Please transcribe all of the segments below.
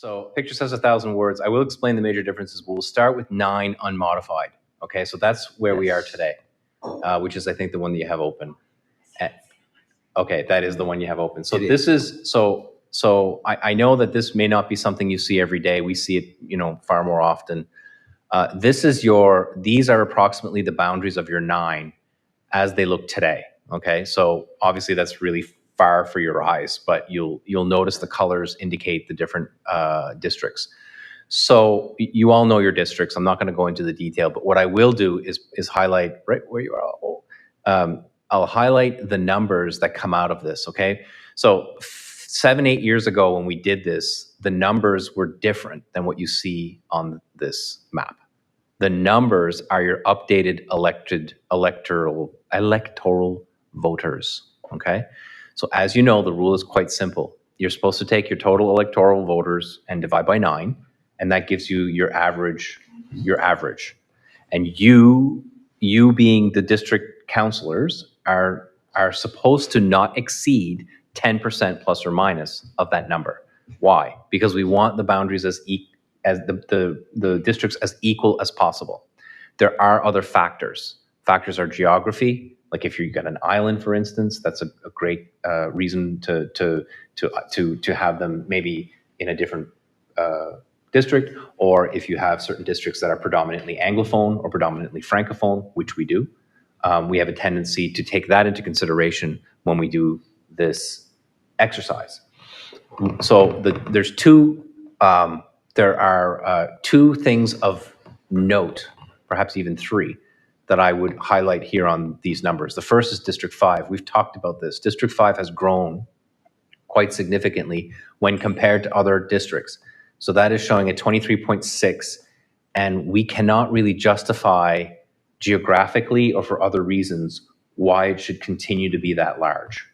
So picture says 1,000 words. I will explain the major differences. We'll start with 9 unmodified. Okay, so that's where we are today, which is, I think, the one that you have open. Okay, that is the one you have open. So this is, so I know that this may not be something you see every day. We see it, far more often. These are approximately the boundaries of your 9 as they look today. Okay, so obviously that's really far for your eyes, but you'll notice the colors indicate the different districts. So you all know your districts. I'm not going to go into the detail, but what I will do is highlight right where you are. I'll highlight the numbers that come out of this. Okay, so 7-8 years ago when we did this, the numbers were different than what you see on this map. The numbers are your updated electoral voters. Okay, so as you know, the rule is quite simple. You're supposed to take your total electoral voters and divide by 9, and that gives you your average. And you being the district councillors are supposed to not exceed 10% plus or minus of that number. Why? Because we want the boundaries as the districts as equal as possible. There are other factors. Factors are geography. Like if you've got an island, for instance, that's a great reason to have them maybe in a different district. Or if you have certain districts that are predominantly Anglophone or predominantly Francophone, which we do, we have a tendency to take that into consideration when we do this exercise. So there's two. There are 2 things of note, perhaps even 3, that I would highlight here on these numbers. The first is District 5. We've talked about this. District 5 has grown quite significantly when compared to other districts. So that is showing a 23.6, and we cannot really justify geographically or for other reasons why it should continue to be that large.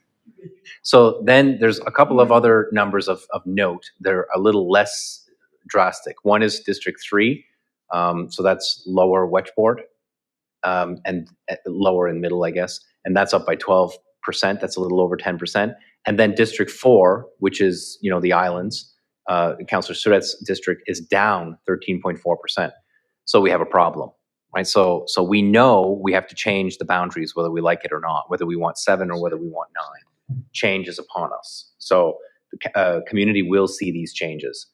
So then there's a couple of other numbers of note. They're a little less drastic. One is District 3, so that's lower Wedgeport, and lower in middle, I guess, and that's up by 12%. That's a little over 10%. And then District 4, which is the islands, Councillor Surratt's district, is down 13.4%. So we have a problem, right? So we know we have to change the boundaries, whether we like it or not, whether we want 7 or whether we want 9. Change is upon us. So the community will see these changes.